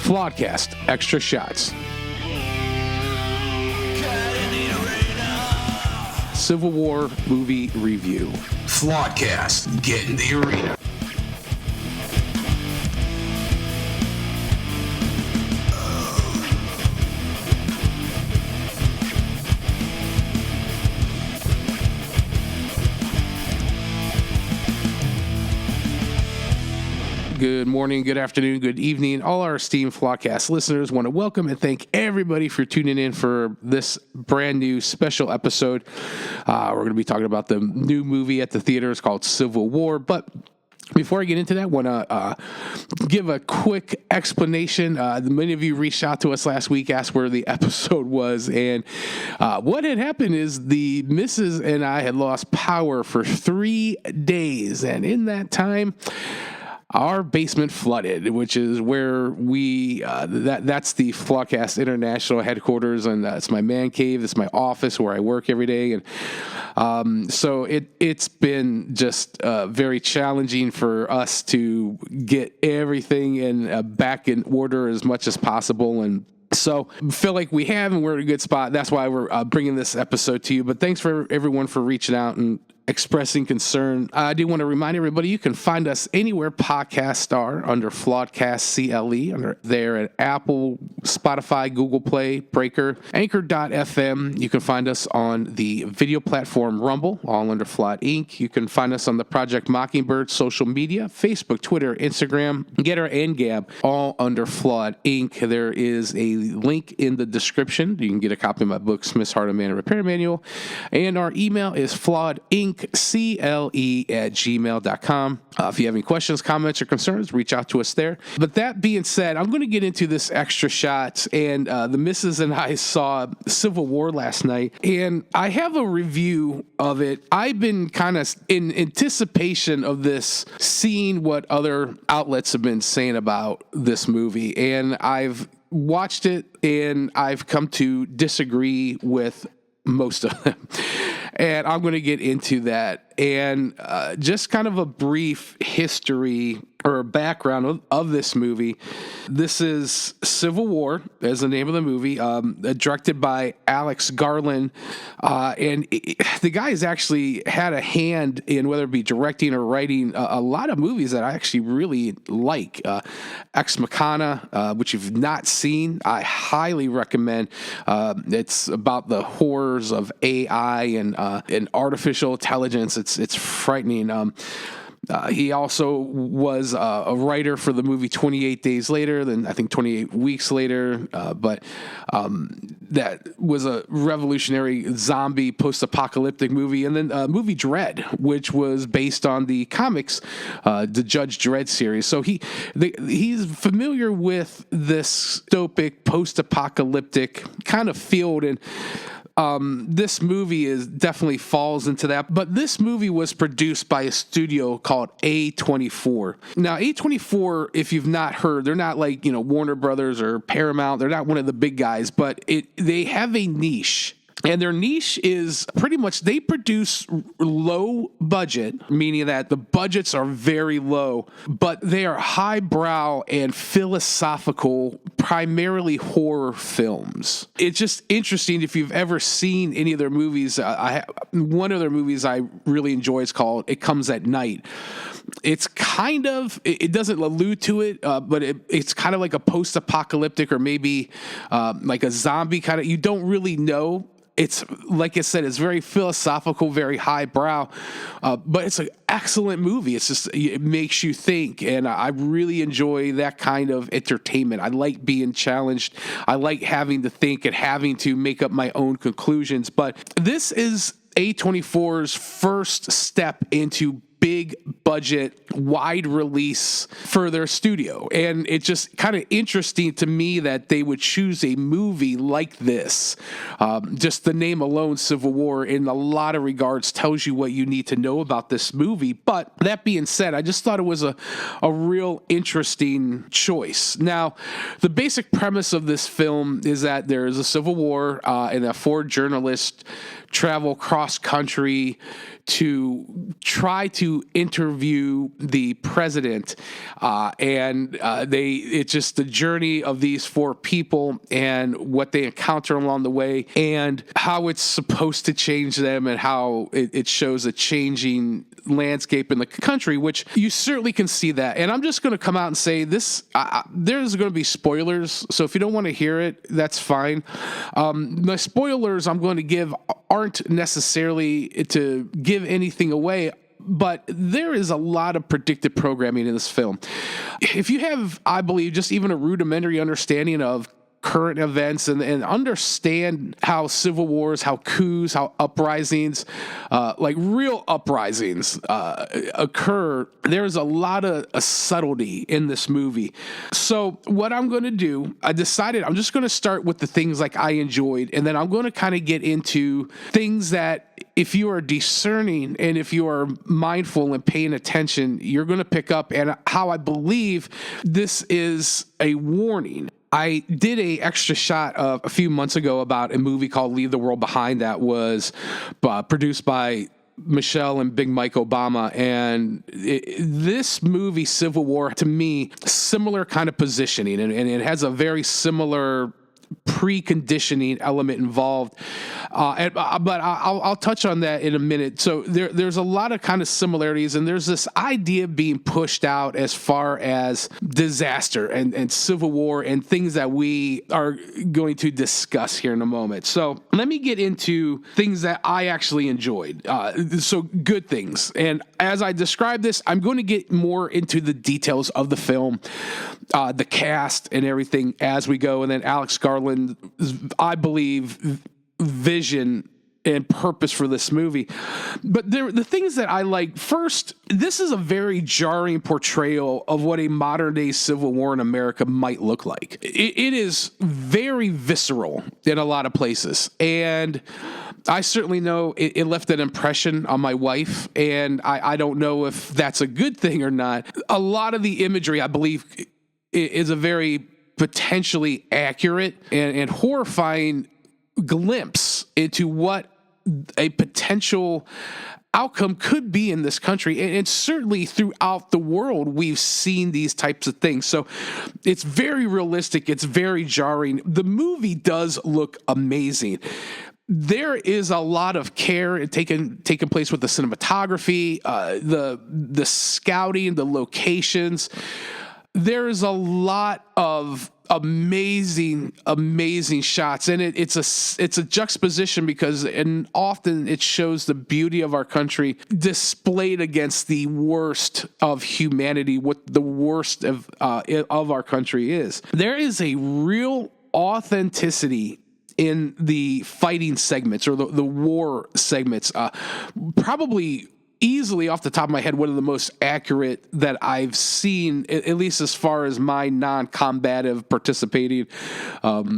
Flawedcast, extra shots. Civil War movie review. Flawedcast, get in the arena. Good morning, good afternoon, good evening. All our esteemed Flawedcast listeners want to welcome and thank everybody for tuning in for this brand new special episode. We're going to be talking about the new movie at the theaters called Civil War. But before I get into that, I want to give a quick explanation. Many of you reached out to us last week, asked where the episode was, and what had happened is the missus and I had lost power for 3 days, and in that time, our basement flooded, which is where we, that's the Flawedcast International headquarters, and it's my man cave. It's my office where I work every day. And so it's been just very challenging for us to get everything back in order as much as possible. And so I feel like we have, and we're in a good spot. That's why we're bringing this episode to you. But thanks for everyone for reaching out and expressing concern. I do want to remind everybody you can find us anywhere podcasts are under Flawedcast CLE, under there at Apple, Spotify, Google Play, Breaker, Anchor.fm. You can find us on the video platform Rumble, all under Flawed Inc. You can find us on the Project Mockingbird social media, Facebook, Twitter, Instagram, Getter, and Gab, all under Flawed Inc. There is a link in the description. You can get a copy of my book, Smith's Heart of Man Repair Manual. And our email is flawedinc@gmail.com. If you have any questions, comments, or concerns, reach out to us there. But that being said, I'm going to get into this extra shot. And the missus and I saw Civil War last night, and I have a review of it. I've been kind of in anticipation of this, seeing what other outlets have been saying about this movie. And I've watched it, and I've come to disagree with most of them. And I'm going to get into that. And just kind of a brief history or background of this movie. This is Civil War, as the name of the movie, directed by Alex Garland. The guy has actually had a hand in, whether it be directing or writing, a lot of movies that I actually really like. Ex Machina, which you've not seen, I highly recommend. It's about the horrors of AI and artificial intelligence. It's frightening. He also was a writer for the movie 28 Days Later, then I think 28 Weeks Later, but that was a revolutionary zombie post-apocalyptic movie. And then movie Dredd, which was based on the comics, the Judge Dredd series. So he's familiar with this dystopic post-apocalyptic kind of field, and this movie definitely falls into that. But this movie was produced by a studio called A24. Now, A24, if you've not heard, they're not like, Warner Brothers or Paramount. They're not one of the big guys, but they have a niche. And their niche is pretty much, they produce low budget, meaning that the budgets are very low, but they are highbrow and philosophical, primarily horror films. It's just interesting if you've ever seen any of their movies. One of their movies I really enjoy is called It Comes at Night. It's kind of, it doesn't allude to it, but it's kind of like a post-apocalyptic or maybe like a zombie kind of, you don't really know. It's, like I said, it's very philosophical, very highbrow, but it's an excellent movie. It makes you think, and I really enjoy that kind of entertainment. I like being challenged. I like having to think and having to make up my own conclusions, but this is A24's first step into big budget, wide release for their studio. And it's just kind of interesting to me that they would choose a movie like this. Just the name alone, Civil War, in a lot of regards tells you what you need to know about this movie. But that being said, I just thought it was a real interesting choice. Now, the basic premise of this film is that there is a civil war and that 4 journalists travel cross country to try to to interview the president, and it's just the journey of these four people and what they encounter along the way, and how it's supposed to change them, and how it shows a changing landscape in the country, which you certainly can see that. And I'm just going to come out and say this, there's going to be spoilers, so if you don't want to hear it, that's fine. The spoilers I'm going to give aren't necessarily to give anything away, but there is a lot of predictive programming in this film. If you have, I believe, just even a rudimentary understanding of current events and understand how civil wars, how coups, how uprisings, like real uprisings occur, there's a lot of subtlety in this movie. So what I'm going to do, I decided I'm just going to start with the things like I enjoyed, and then I'm going to kind of get into things that if you are discerning and if you are mindful and paying attention, you're going to pick up, and how I believe this is a warning. I did a extra shot a few months ago about a movie called Leave the World Behind that was produced by Michelle and Big Mike Obama. And this movie, Civil War, to me, similar kind of positioning, and it has a very similar preconditioning element involved, but I'll touch on that in a minute. So there's a lot of kind of similarities, and there's this idea being pushed out as far as disaster and civil war and things that we are going to discuss here in a moment. So let me get into things that I actually enjoyed. So good things. And as I describe this, I'm going to get more into the details of the film, the cast and everything as we go. And then Alex Garland, I believe, vision and purpose for this movie. But the things that I like, first, this is a very jarring portrayal of what a modern day civil war in America might look like. It is very visceral in a lot of places. And I certainly know it left an impression on my wife, and I don't know if that's a good thing or not. A lot of the imagery, I believe, is a very potentially accurate and horrifying glimpse into what a potential outcome could be in this country. And certainly throughout the world, we've seen these types of things. So it's very realistic. It's very jarring. The movie does look amazing. There is a lot of care taking place with the cinematography, the scouting, the locations. There's a lot of amazing shots, and it's a juxtaposition because often it shows the beauty of our country displayed against the worst of humanity, what the worst of our country is. There is a real authenticity in the fighting segments or the war segments. Probably easily off the top of my head, one of the most accurate that I've seen, at least as far as my non-combative participating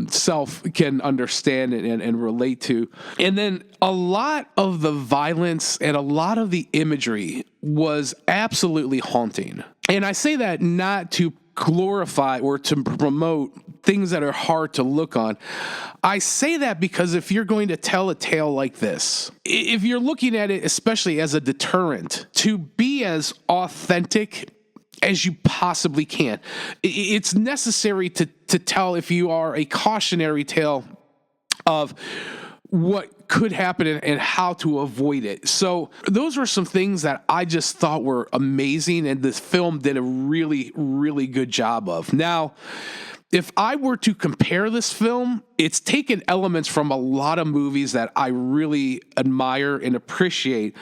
self can understand and relate to. And then a lot of the violence and a lot of the imagery was absolutely haunting. And I say that not to glorify or to promote things that are hard to look on. I say that because if you're going to tell a tale like this, if you're looking at it especially as a deterrent, to be as authentic as you possibly can, it's necessary to tell, if you are a cautionary tale of what could happen and how to avoid it. So those were some things that I just thought were amazing, and this film did a really, really good job of. Now, if I were to compare this film, it's taken elements from a lot of movies that I really admire and appreciate.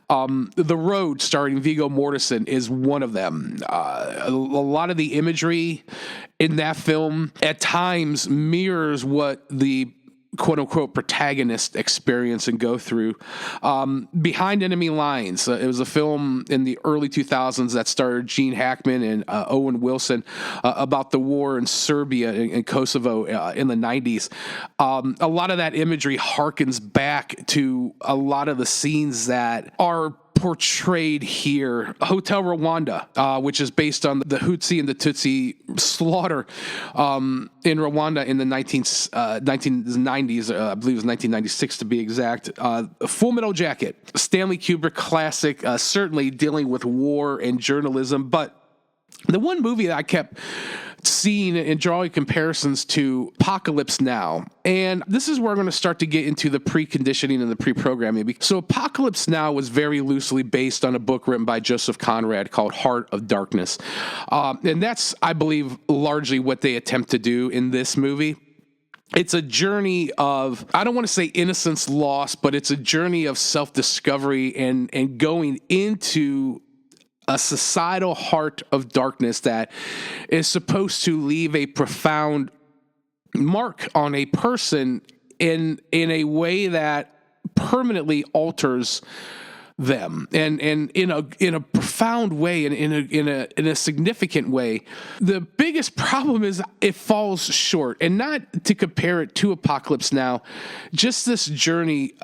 The Road, starring Viggo Mortensen, is one of them. A lot of the imagery in that film at times mirrors what the quote-unquote protagonist experience and go through. Behind Enemy Lines, it was a film in the early 2000s that starred Gene Hackman and Owen Wilson about the war in Serbia and Kosovo in the 90s. A lot of that imagery harkens back to a lot of the scenes that are portrayed here. Hotel Rwanda, which is based on the Hutsi and the Tutsi slaughter in Rwanda in the 1990s, I believe it was 1996 to be exact. Full Metal Jacket, Stanley Kubrick classic, certainly dealing with war and journalism. But the one movie that I kept seeing and drawing comparisons to Apocalypse Now. And this is where I'm going to start to get into the preconditioning and the pre-programming. So Apocalypse Now was very loosely based on a book written by Joseph Conrad called Heart of Darkness. And that's, I believe, largely what they attempt to do in this movie. It's a journey of, I don't want to say innocence lost, but it's a journey of self-discovery and going into a societal heart of darkness that is supposed to leave a profound mark on a person in a way that permanently alters them, and in a profound way, and in a significant way. The biggest problem is it falls short, and not to compare it to Apocalypse Now, just this journey,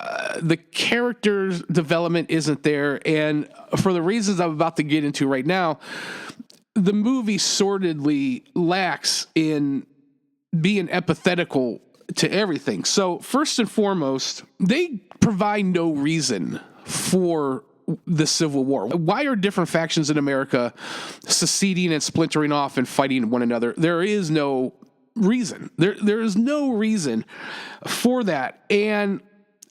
the character's development isn't there, and for the reasons I'm about to get into right now, the movie sordidly lacks in being empathetical to everything. So first and foremost, they provide no reason for the Civil War. Why are different factions in America seceding and splintering off and fighting one another? There is no reason. There is no reason for that. And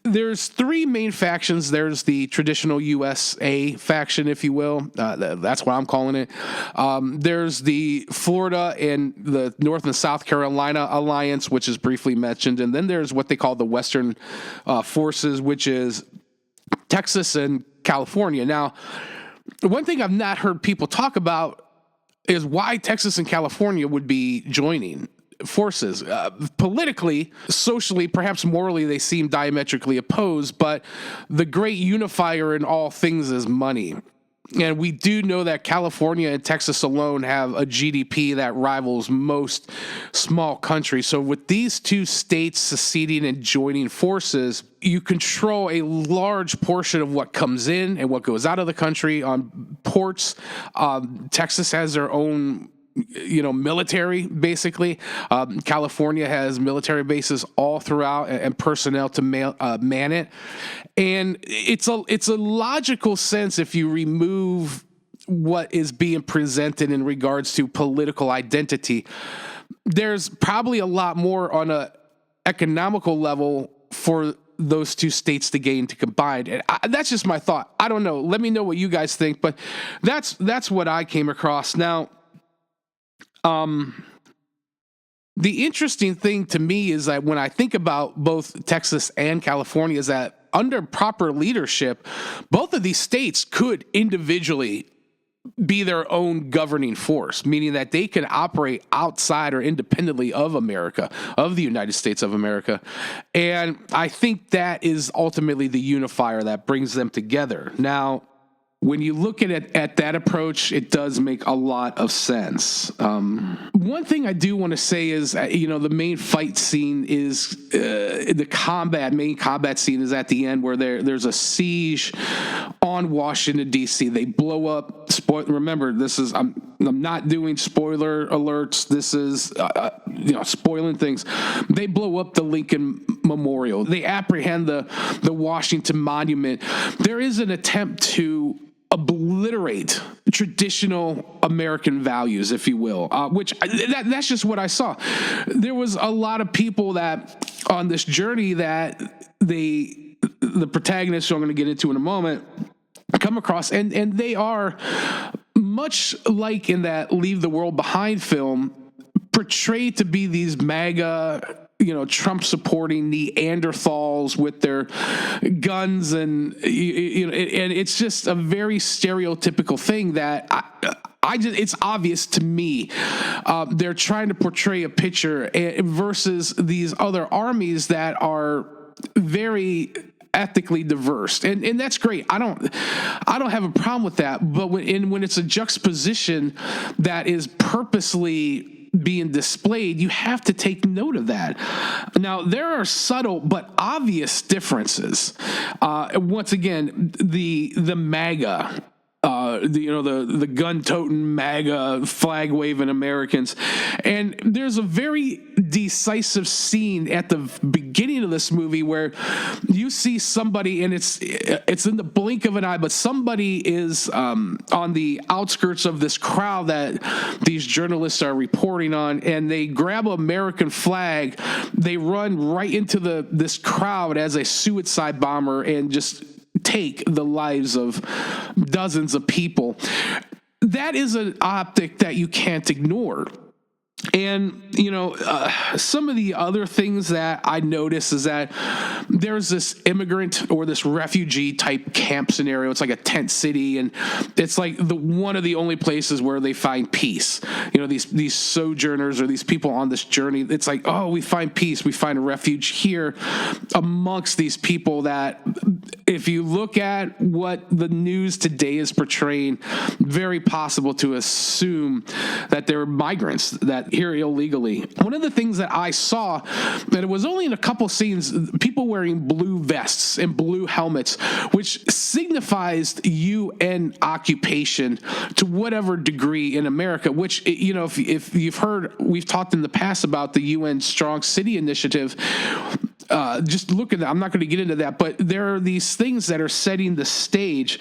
there's three main factions. There's the traditional USA faction, if you will. That's what I'm calling it. There's the Florida and the North and South Carolina alliance, which is briefly mentioned. And then there's what they call the Western forces, which is Texas and California. Now, one thing I've not heard people talk about is why Texas and California would be joining forces. Politically, socially, perhaps morally, they seem diametrically opposed, but the great unifier in all things is money. And we do know that California and Texas alone have a GDP that rivals most small countries. So with these two states seceding and joining forces, you control a large portion of what comes in and what goes out of the country on ports. Texas has their own military, basically. California has military bases all throughout and personnel to man it. And it's a logical sense if you remove what is being presented in regards to political identity. There's probably a lot more on a economical level for those two states to gain to combine. And that's just my thought. I don't know. Let me know what you guys think, but that's what I came across. Now, the interesting thing to me is that when I think about both Texas and California is that under proper leadership, both of these states could individually be their own governing force, meaning that they can operate outside or independently of America, of the United States of America. And I think that is ultimately the unifier that brings them together. Now, when you look at it at that approach, it does make a lot of sense. One thing I do want to say is, the main fight scene is the main combat scene is at the end where there's a siege on Washington, D.C. They blow up. Remember, this is I'm not doing spoiler alerts. This is spoiling things. They blow up the Lincoln Memorial. They apprehend the Washington Monument. There is an attempt to obliterate traditional American values, if you will, which that's just what I saw. There was a lot of people that on this journey that the protagonists, who I'm going to get into in a moment, come across, and they are much like in that Leave the World Behind film, portrayed to be these MAGA, Trump supporting Neanderthals with their guns, and and it's just a very stereotypical thing that it's obvious to me. They're trying to portray a picture versus these other armies that are very ethically diverse, and that's great. I don't have a problem with that. But when it's a juxtaposition that is purposely being displayed, you have to take note of that. Now, there are subtle but obvious differences. Once again, the MAGA, the gun-toting MAGA flag-waving Americans. And there's a very decisive scene at the beginning of this movie where you see somebody, and it's in the blink of an eye, but somebody is on the outskirts of this crowd that these journalists are reporting on, and they grab an American flag, they run right into this crowd as a suicide bomber and just take the lives of dozens of people. That is an optic that you can't ignore. And, some of the other things that I notice is that there's this immigrant or this refugee type camp scenario. It's like a tent city, and it's like one of the only places where they find peace. These sojourners or these people on this journey, it's like, oh, we find peace. We find a refuge here amongst these people that, if you look at what the news today is portraying, very possible to assume that they're migrants that here illegally. One of the things that I saw, that it was only in a couple scenes, people wearing blue vests and blue helmets, which signifies UN occupation to whatever degree in America, which, if you've heard, we've talked in the past about the UN Strong City Initiative. Just look at that. I'm not going to get into that, but there are these things that are setting the stage.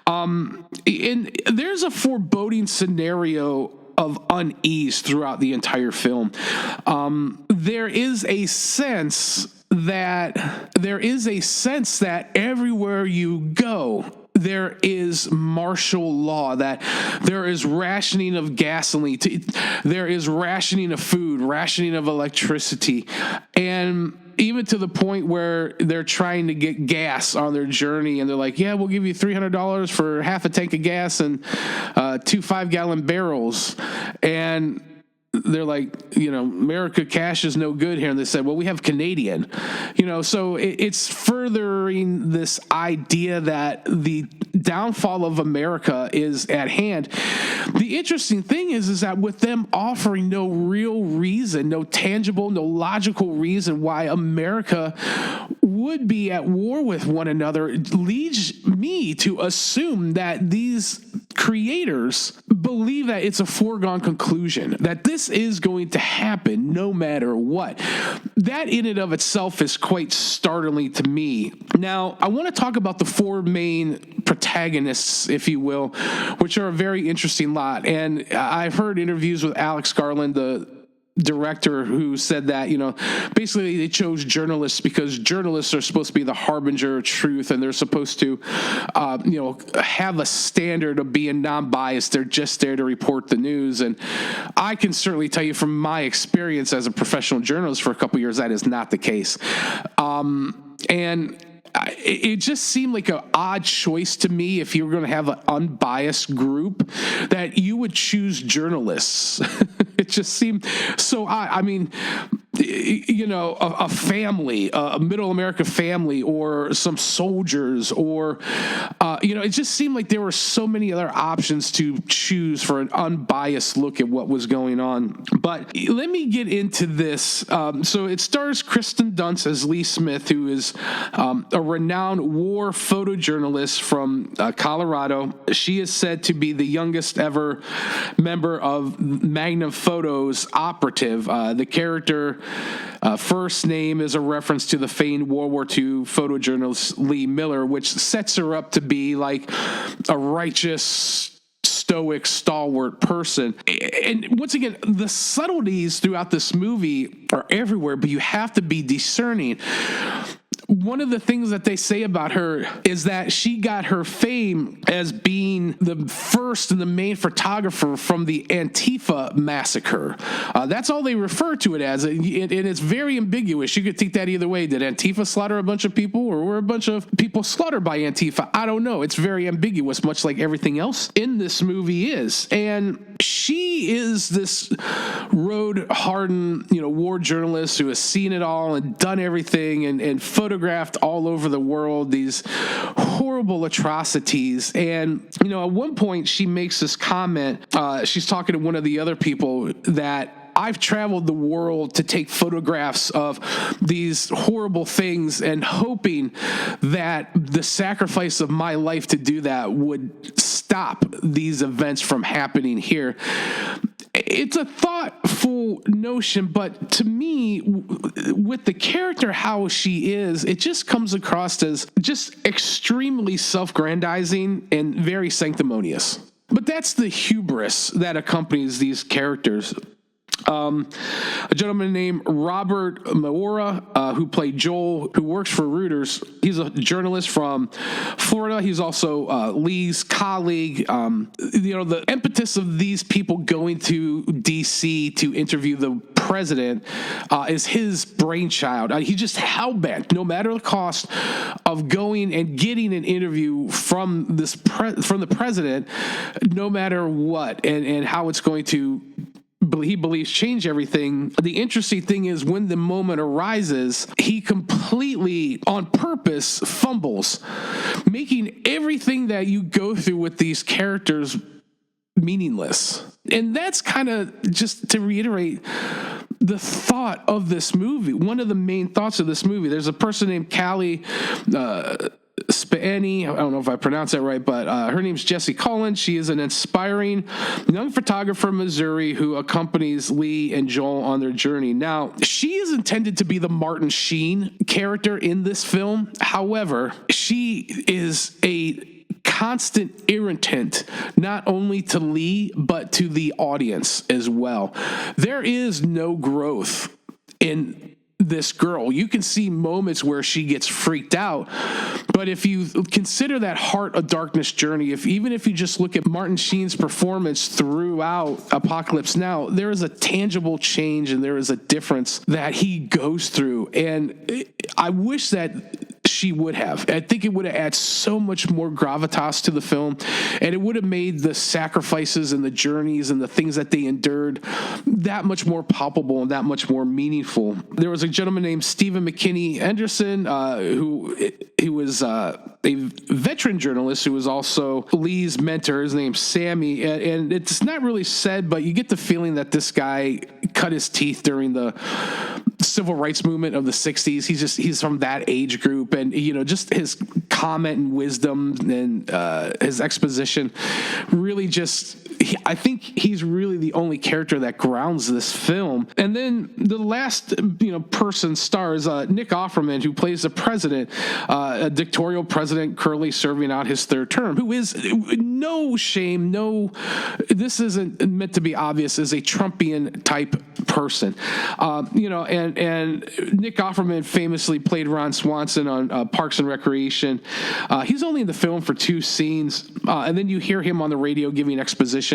And there's a foreboding scenario of unease throughout the entire film. There is a sense that everywhere you go, there is martial law, that there is rationing of gasoline, there is rationing of food, rationing of electricity, and even to the point where they're trying to get gas on their journey, and they're like, yeah, we'll give you $300 for half a tank of gas and 2 5-gallon barrels. And they're like, America cash is no good here. And they said, well, we have Canadian, so it's furthering this idea that the downfall of America is at hand. The interesting thing is that with them offering no real reason, no tangible, no logical reason why America would be at war with one another, leads me to assume that these creators believe that it's a foregone conclusion, that this is going to happen no matter what. That in and of itself is quite startling to me. Now, I want to talk about the 4 main protagonists, if you will, which are a very interesting lot. And I've heard interviews with Alex Garland, the director, who said that, basically they chose journalists because journalists are supposed to be the harbinger of truth, and they're supposed to, have a standard of being non-biased. They're just there to report the news. And I can certainly tell you from my experience as a professional journalist for a couple of years, that is not the case. And it just seemed like an odd choice to me, if you were going to have an unbiased group, that you would choose journalists. It just seemed so odd. I mean, a family, a middle America family, or some soldiers, or, it just seemed like there were so many other options to choose for an unbiased look at what was going on. But let me get into this. So it stars Kristen Dunst as Lee Smith, who is a renowned war photojournalist from Colorado. She is said to be the youngest ever member of Magnum Photo's operative. The character first name is a reference to the famed World War II photojournalist Lee Miller, which sets her up to be like a righteous, stoic, stalwart person. And once again, the subtleties throughout this movie are everywhere, but you have to be discerning. One of the things that they say about her is that she got her fame as being the first and the main photographer from the Antifa massacre. That's all they refer to it as, and it's very ambiguous. You could take that either way. Did Antifa slaughter a bunch of people, or were a bunch of people slaughtered by Antifa? I don't know. It's very ambiguous, much like everything else in this movie is. And she is this road-hardened, war journalist who has seen it all and done everything and photographed all over the world these horrible atrocities. And, at one point she makes this comment. She's talking to one of the other people that I've traveled the world to take photographs of these horrible things and hoping that the sacrifice of my life to do that would stop these events from happening here. It's a thoughtful notion, but to me, with the character how she is, it just comes across as just extremely self-grandizing and very sanctimonious. But that's the hubris that accompanies these characters. A gentleman named Robert Maura, who played Joel, who works for Reuters. He's a journalist from Florida. He's also Lee's colleague. The impetus of these people going to D.C. to interview the president is his brainchild. He's just hell-bent, no matter the cost, of going and getting an interview from from the president, no matter what, and how it's going to, he believes, change everything. The interesting thing is when the moment arises, he completely, on purpose, fumbles, making everything that you go through with these characters meaningless. And that's kind of, just to reiterate, the thought of this movie. One of the main thoughts of this movie. There's a person named Callie Spiani, I don't know if I pronounced that right, but her name's Jessie Collins. She is an inspiring young photographer from Missouri who accompanies Lee and Joel on their journey. Now, she is intended to be the Martin Sheen character in this film. However, she is a constant irritant, not only to Lee, but to the audience as well. There is no growth in this girl. You can see moments where she gets freaked out, but if you consider that Heart of Darkness journey, even if you just look at Martin Sheen's performance throughout Apocalypse Now, there is a tangible change and there is a difference that he goes through. And I wish that she would have. I think it would have added so much more gravitas to the film, and it would have made the sacrifices and the journeys and the things that they endured that much more palpable and that much more meaningful. There was a gentleman named Stephen McKinney Anderson, who was a veteran journalist who was also Lee's mentor. His name's Sammy, and it's not really said, but you get the feeling that this guy cut his teeth during the civil rights movement of the 60s. He's from that age group, and just his comment and wisdom and his exposition really I think he's really the only character that grounds this film. And then the last person stars Nick Offerman, who plays the president, a dictatorial president currently serving out his third term, who is this isn't meant to be obvious, is a Trumpian type person. And Nick Offerman famously played Ron Swanson on Parks and Recreation. He's only in the film for 2 scenes, and then you hear him on the radio giving exposition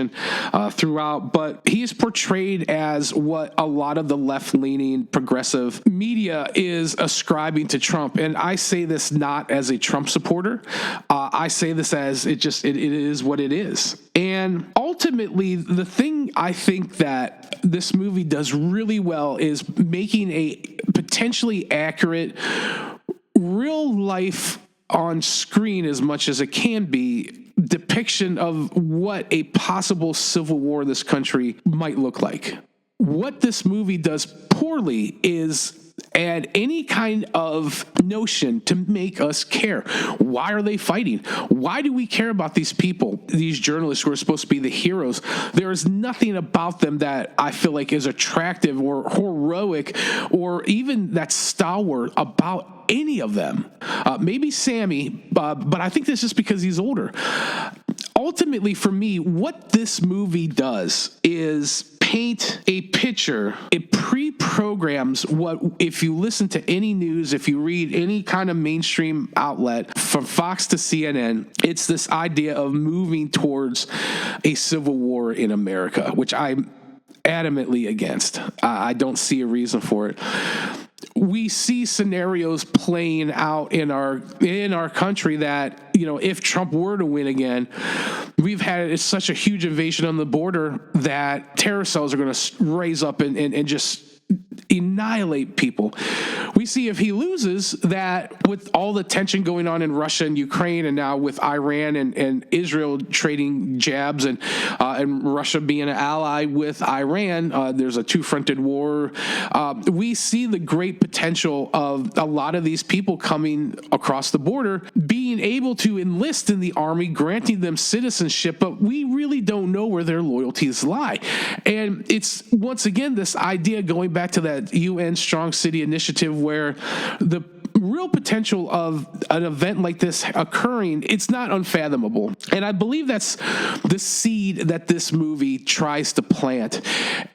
throughout, but he's portrayed as what a lot of the left-leaning progressive media is ascribing to Trump. And I say this not as a Trump supporter. I say this as it is what it is. And ultimately, the thing I think that this movie does really well is making a potentially accurate, real life on screen, as much as it can be, depiction of what a possible civil war in this country might look like. What this movie does poorly is add any kind of notion to make us care. Why are they fighting? Why do we care about these people, these journalists who are supposed to be the heroes? There is nothing about them that I feel like is attractive or heroic or even that stalwart about any of them. Maybe Sammy, but I think that's just because he's older. Ultimately, for me, what this movie does is paint a picture. It pre-programs what, if you listen to any news, if you read any kind of mainstream outlet, from Fox to CNN, it's this idea of moving towards a civil war in America, which I'm adamantly against. I don't see a reason for it. We see scenarios playing out in our country that, if Trump were to win again, we've had such a huge invasion on the border that terror cells are going to raise up and just annihilate people. We see if he loses that, with all the tension going on in Russia and Ukraine, and now with Iran and Israel trading jabs, and Russia being an ally with Iran, there's a two-fronted war. We see the great potential of a lot of these people coming across the border, being able to enlist in the army, granting them citizenship, but we really don't know where their loyalties lie. And it's, once again, this idea going back to that UN Strong City Initiative, where the real potential of an event like this occurring, it's not unfathomable. And I believe that's the seed that this movie tries to plant.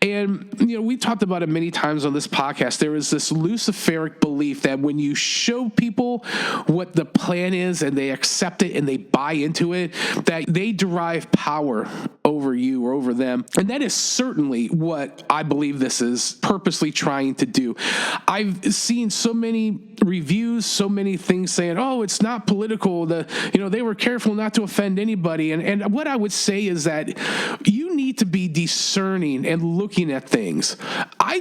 And, we talked about it many times on this podcast. There is this Luciferic belief that when you show people what the plan is and they accept it and they buy into it, that they derive power over you or over them. And that is certainly what I believe this is purposely trying to do. I've seen so many reviews, so many things saying, oh, it's not political. They were careful not to offend anybody. And what I would say is that you need to be discerning and looking at things. I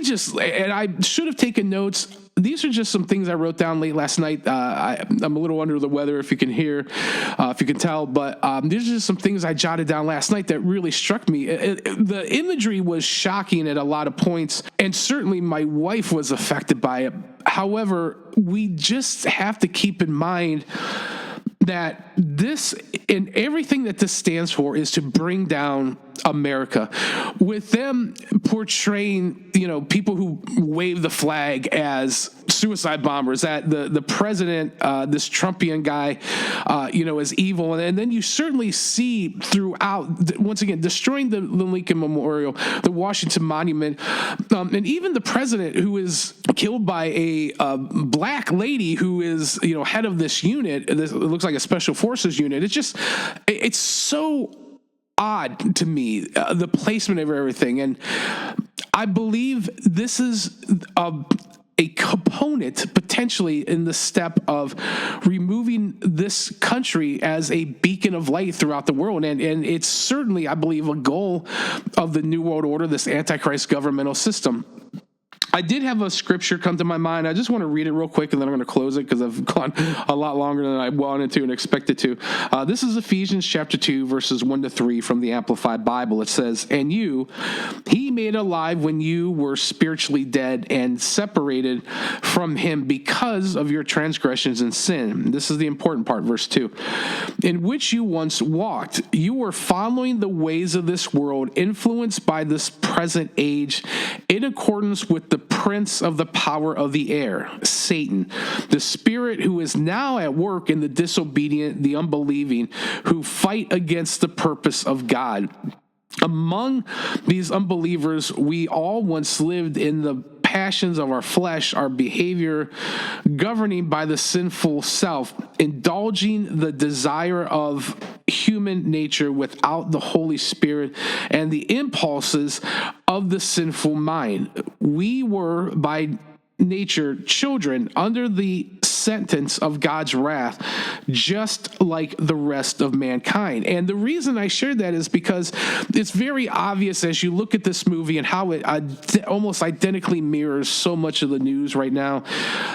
should have taken notes. These are just some things I wrote down late last night. I'm a little under the weather, if you can hear, if you can tell, but these are just some things I jotted down last night that really struck me. The imagery was shocking at a lot of points, and certainly my wife was affected by it. However, we just have to keep in mind that this and everything that this stands for is to bring down America, with them portraying, people who wave the flag as suicide bombers, that the president, this Trumpian guy, is evil. And then you certainly see throughout, once again, destroying the Lincoln Memorial, the Washington Monument, and even the president, who is killed by a black lady who is, head of this unit. It looks like a special forces unit. It's so odd to me, the placement of everything. And I believe this is a component potentially in the step of removing this country as a beacon of light throughout the world. And it's certainly, I believe, a goal of the New World Order, this Antichrist governmental system. I did have a scripture come to my mind. I just want to read it real quick, and then I'm going to close it because I've gone a lot longer than I wanted to and expected to. This is Ephesians chapter 2, verses 1-3 from the Amplified Bible. It says, "And you, he made alive when you were spiritually dead and separated from him because of your transgressions and sin." This is the important part, verse 2. "In which you once walked. You were following the ways of this world, influenced by this present age, in accordance with the prince of the power of the air, Satan, the spirit who is now at work in the disobedient, the unbelieving, who fight against the purpose of God. Among these unbelievers, we all once lived in the passions of our flesh, our behavior, governing by the sinful self, indulging the desire of human nature without the Holy Spirit and the impulses of the sinful mind. We were by nature children under the sentence of God's wrath, just like the rest of mankind." And the reason I shared that is because it's very obvious as you look at this movie and how it almost identically mirrors so much of the news right now,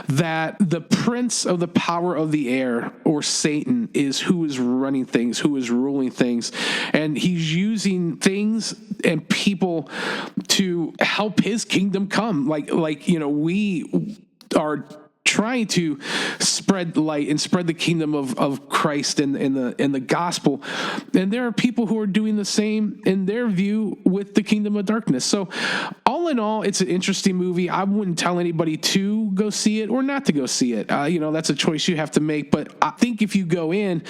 that the prince of the power of the air, or Satan, is who is running things, who is ruling things. And he's using things and people to help his kingdom come. We are trying to spread light and spread the kingdom of Christ in the gospel. And there are people who are doing the same in their view with the kingdom of darkness. So all in all, it's an interesting movie. I wouldn't tell anybody to go see it or not to go see it. That's a choice you have to make. But I think if you go in,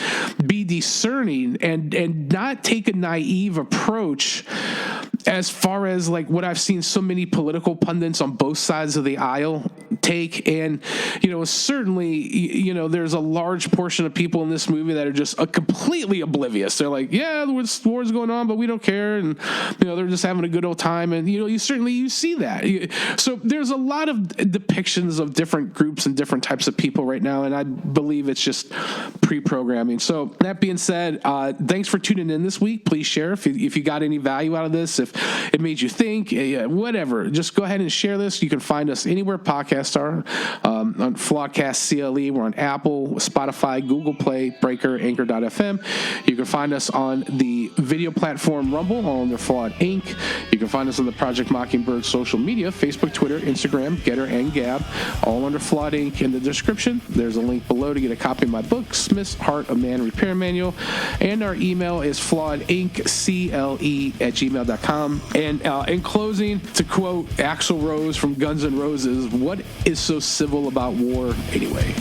be discerning and not take a naive approach as far as like what I've seen so many political pundits on both sides of the aisle take. And, certainly, there's a large portion of people in this movie that are just completely oblivious. They're like, yeah, the war's going on, but we don't care. And, they're just having a good old time. And, you see that. So there's a lot of depictions of different groups and different types of people right now. And I believe it's just pre-programming. So that being said, thanks for tuning in this week. Please share if you got any value out of this. If it made you think, whatever. Just go ahead and share this. You can find us anywhere podcasts are. On Flawedcast CLE, we're on Apple, Spotify, Google Play, Breaker, Anchor.fm. You can find us on the video platform Rumble, all under Flawed Inc. You can find us on the Project Mockingbird social media, Facebook, Twitter, Instagram, Getter, and Gab, all under Flawed Inc. In the description, there's a link below to get a copy of my book, Smith's Heart of Man Repair Manual, and our email is flawedinccle@gmail.com. And in closing, to quote Axl Rose from Guns N' Roses, what is so civil about war anyway?